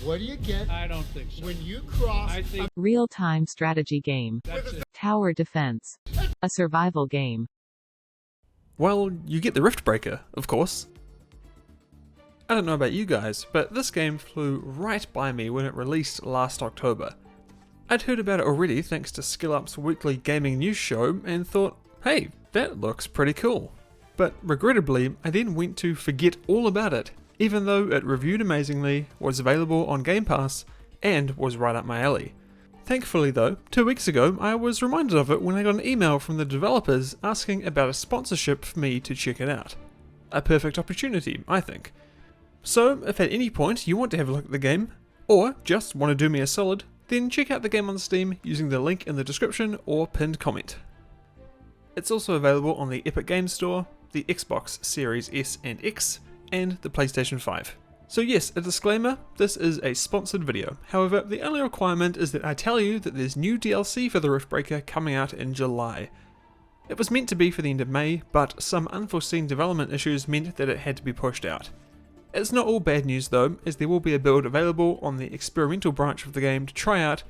What do you get? I don't think so. When you cross I think Real-time strategy game. that's it. Tower defense. A survival game. Well, you get the Riftbreaker, of course. I don't know about you guys, but this game flew right by me when it released last October. I'd heard about it already thanks to SkillUp's weekly gaming news show and thought, hey, that looks pretty cool. But regrettably, I then went to forget all about it, even though it reviewed amazingly, was available on Game Pass, and was right up my alley. Thankfully though, 2 weeks ago I was reminded of it when I got an email from the developers asking about a sponsorship for me to check it out. A perfect opportunity, I think. So if at any point you want to have a look at the game, or just want to do me a solid, then check out the game on Steam using the link in the description or pinned comment. It's also available on the Epic Games Store, the Xbox Series S and X, and the PlayStation 5. So yes, a disclaimer, this is a sponsored video. However, the only requirement is that I tell you that there's new DLC for the Riftbreaker coming out in July. It was meant to be for the end of May, but some unforeseen development issues meant that it had to be pushed out. It's not all bad news though, as there will be a build available on the experimental branch of the game to try out,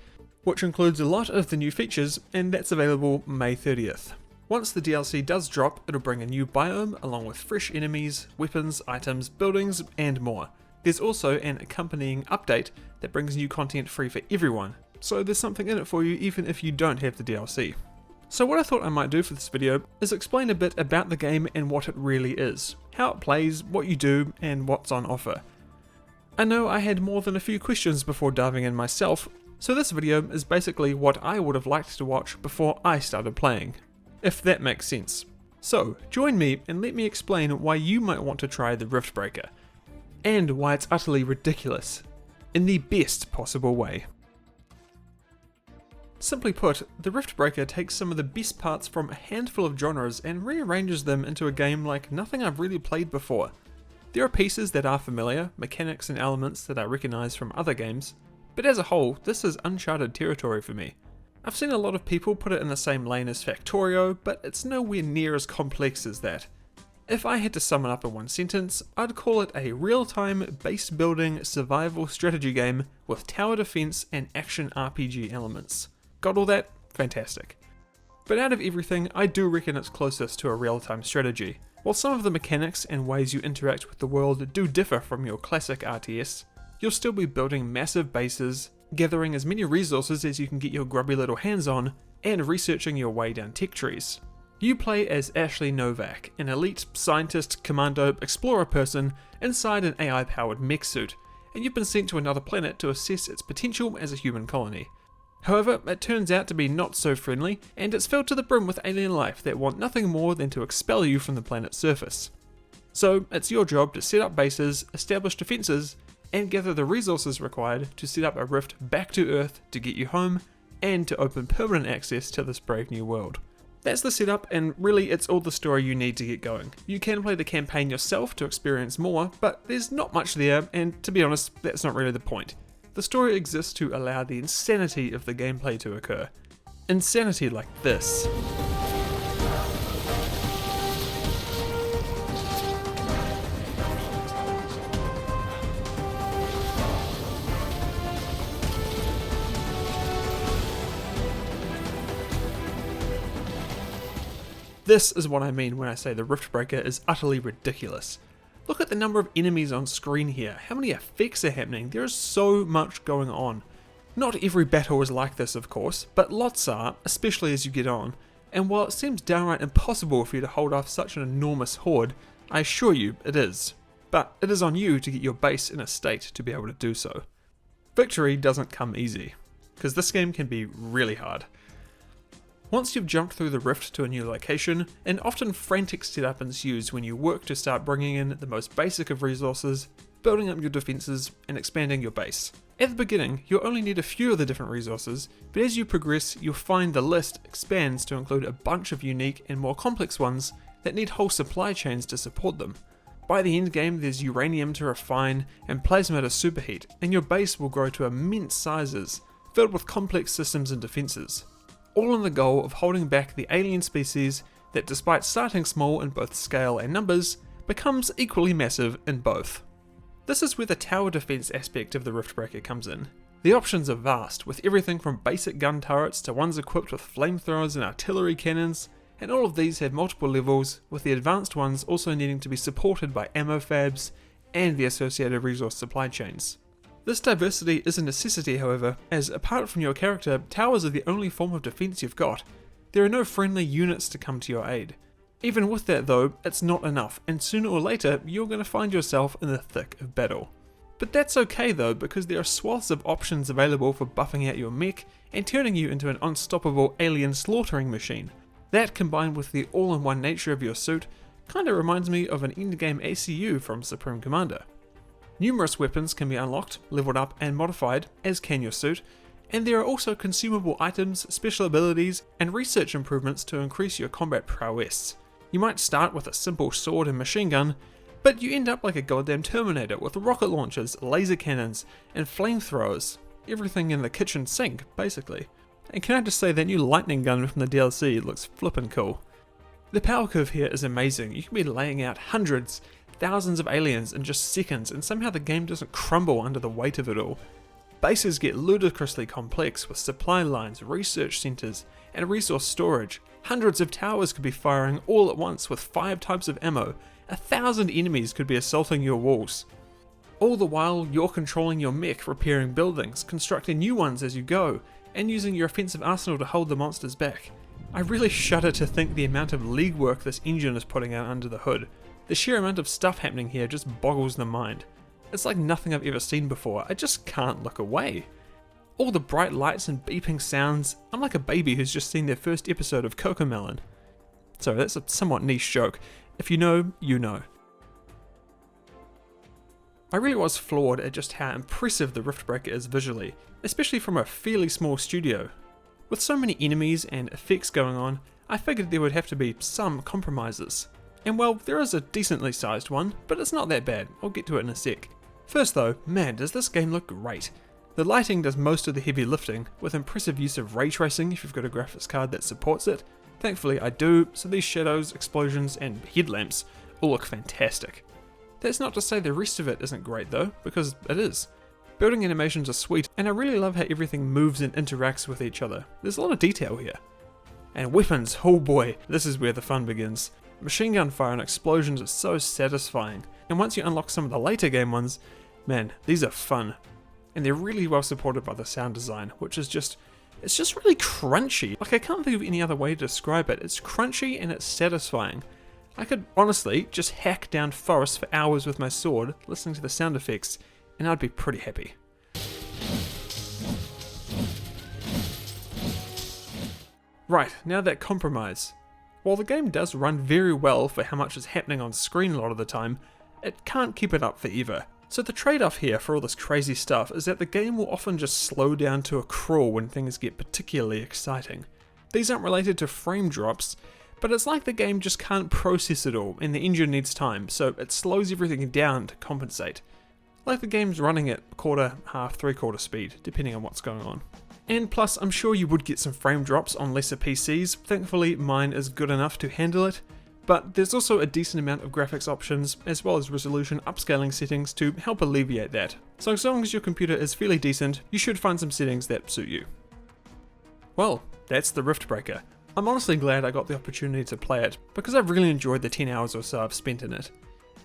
which includes a lot of the new features, and that's available May 30th. Once the DLC does drop, it'll bring a new biome along with fresh enemies, weapons, items, buildings, and more. There's also an accompanying update that brings new content free for everyone, so there's something in it for you even if you don't have the DLC. So what I thought I might do for this video is explain a bit about the game and what it really is, how it plays, what you do, and what's on offer. I know I had more than a few questions before diving in myself, so this video is basically what I would have liked to watch before I started playing, if that makes sense. So join me and let me explain why you might want to try the Riftbreaker, and why it's utterly ridiculous, in the best possible way. Simply put, the Riftbreaker takes some of the best parts from a handful of genres and rearranges them into a game like nothing I've really played before. There are pieces that are familiar, mechanics and elements that I recognise from other games, but as a whole, this is uncharted territory for me. I've seen a lot of people put it in the same lane as Factorio, but it's nowhere near as complex as that. If I had to sum it up in one sentence, I'd call it a real-time base-building survival strategy game with tower defense and action RPG elements. Got all that? Fantastic. But out of everything, I do reckon it's closest to a real-time strategy. While some of the mechanics and ways you interact with the world do differ from your classic RTS, you'll still be building massive bases, gathering as many resources as you can get your grubby little hands on, and researching your way down tech trees. You play as Ashley Novak, an elite scientist, commando, explorer person inside an AI-powered mech suit, and you've been sent to another planet to assess its potential as a human colony. However, it turns out to be not so friendly, and it's filled to the brim with alien life that want nothing more than to expel you from the planet's surface. So it's your job to set up bases, establish defences, and gather the resources required to set up a rift back to Earth to get you home, and to open permanent access to this brave new world. That's the setup, and really it's all the story you need to get going. You can play the campaign yourself to experience more, but there's not much there, and to be honest, that's not really the point. The story exists to allow the insanity of the gameplay to occur. Insanity like this. This is what I mean when I say the Riftbreaker is utterly ridiculous. Look at the number of enemies on screen here, how many effects are happening, there is so much going on. Not every battle is like this of course, but lots are, especially as you get on, and while it seems downright impossible for you to hold off such an enormous horde, I assure you it is. But it is on you to get your base in a state to be able to do so. Victory doesn't come easy, because this game can be really hard. Once you've jumped through the rift to a new location, an often frantic setup ensues when you work to start bringing in the most basic of resources, building up your defences, and expanding your base. At the beginning, you'll only need a few of the different resources, but as you progress, you'll find the list expands to include a bunch of unique and more complex ones that need whole supply chains to support them. By the end game, there's uranium to refine and plasma to superheat, and your base will grow to immense sizes, filled with complex systems and defences. All in the goal of holding back the alien species that, despite starting small in both scale and numbers, becomes equally massive in both. This is where the tower defense aspect of the Riftbreaker comes in. The options are vast, with everything from basic gun turrets to ones equipped with flamethrowers and artillery cannons, and all of these have multiple levels, with the advanced ones also needing to be supported by ammo fabs and the associated resource supply chains. This diversity is a necessity, however, as apart from your character, towers are the only form of defense you've got. There are no friendly units to come to your aid. Even with that though, it's not enough, and sooner or later you're going to find yourself in the thick of battle. But that's okay though, because there are swaths of options available for buffing out your mech and turning you into an unstoppable alien slaughtering machine. That, combined with the all-in-one nature of your suit, kinda reminds me of an endgame ACU from Supreme Commander. Numerous weapons can be unlocked, leveled up and modified, as can your suit, and there are also consumable items, special abilities, and research improvements to increase your combat prowess. You might start with a simple sword and machine gun, but you end up like a goddamn Terminator with rocket launchers, laser cannons, and flamethrowers. Everything in the kitchen sink, basically. And can I just say that new lightning gun from the DLC looks flippin' cool. The power curve here is amazing. You can be laying out hundreds, thousands of aliens in just seconds, and somehow the game doesn't crumble under the weight of it all. Bases get ludicrously complex with supply lines, research centers, and resource storage. Hundreds of towers could be firing all at once with 5 types of ammo. 1,000 enemies could be assaulting your walls. All the while, you're controlling your mech, repairing buildings, constructing new ones as you go, and using your offensive arsenal to hold the monsters back. I really shudder to think the amount of legwork this engine is putting out under the hood. The sheer amount of stuff happening here just boggles the mind. It's like nothing I've ever seen before. I just can't look away. All the bright lights and beeping sounds, I'm like a baby who's just seen their first episode of Cocomelon. Sorry, that's a somewhat niche joke. If you know, you know. I really was floored at just how impressive the Riftbreaker is visually, especially from a fairly small studio. With so many enemies and effects going on, I figured there would have to be some compromises. And well, there is a decently sized one, but it's not that bad. I'll get to it in a sec. First though, man, does this game look great. The lighting does most of the heavy lifting, with impressive use of ray tracing if you've got a graphics card that supports it. Thankfully I do, so these shadows, explosions, and headlamps all look fantastic. That's not to say the rest of it isn't great though, because it is. Building animations are sweet, and I really love how everything moves and interacts with each other. There's a lot of detail here. And weapons, oh boy, this is where the fun begins. Machine gun fire and explosions are so satisfying, and once you unlock some of the later game ones, man, these are fun. And they're really well supported by the sound design, which is it's just really crunchy. Like, I can't think of any other way to describe it. It's crunchy and it's satisfying. I could honestly just hack down forests for hours with my sword, listening to the sound effects, and I'd be pretty happy. Right, now that compromise. While the game does run very well for how much is happening on screen a lot of the time, it can't keep it up forever. So the trade-off here for all this crazy stuff is that the game will often just slow down to a crawl when things get particularly exciting. These aren't related to frame drops, but it's like the game just can't process it all and the engine needs time, so it slows everything down to compensate. Like the game's running at quarter, half, 3/4 speed, depending on what's going on. And plus, I'm sure you would get some frame drops on lesser PCs. Thankfully, mine is good enough to handle it. But there's also a decent amount of graphics options, as well as resolution upscaling settings to help alleviate that. So as long as your computer is fairly decent, you should find some settings that suit you. Well, that's the Riftbreaker. I'm honestly glad I got the opportunity to play it, because I've really enjoyed the 10 hours or so I've spent in it.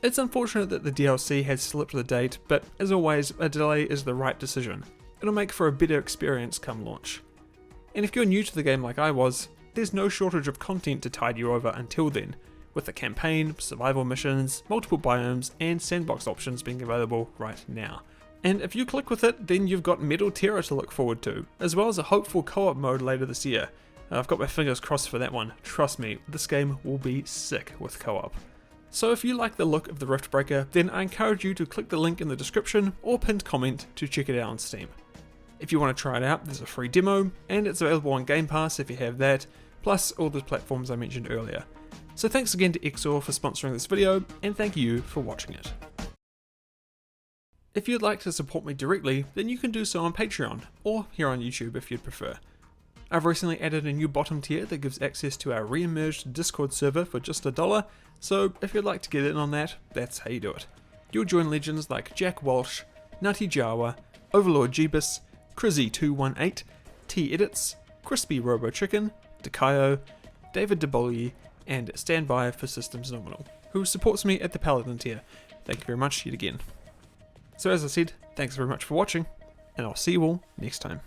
It's unfortunate that the DLC has slipped the date, but as always, a delay is the right decision. It'll make for a better experience come launch. And if you're new to the game like I was, there's no shortage of content to tide you over until then, with the campaign, survival missions, multiple biomes, and sandbox options being available right now. And if you click with it, then you've got Metal Terror to look forward to, as well as a hopeful co-op mode later this year. I've got my fingers crossed for that one. Trust me, this game will be sick with co-op. So if you like the look of the Riftbreaker, then I encourage you to click the link in the description or pinned comment to check it out on Steam. If you want to try it out, there's a free demo, and it's available on Game Pass if you have that, plus all the platforms I mentioned earlier. So thanks again to Exor for sponsoring this video, and thank you for watching it. If you'd like to support me directly, then you can do so on Patreon, or here on YouTube if you'd prefer. I've recently added a new bottom tier that gives access to our re-emerged Discord server for just $1, so if you'd like to get in on that, that's how you do it. You'll join legends like Jack Walsh, Nutty Jawa, Overlord Jeebus, Crizzy218, T-Edits, Crispy Robo Chicken, Dakayo, David DeBolye, and Standby for Systems Nominal, who supports me at the Paladin tier. Thank you very much yet again. So as I said, thanks very much for watching, and I'll see you all next time.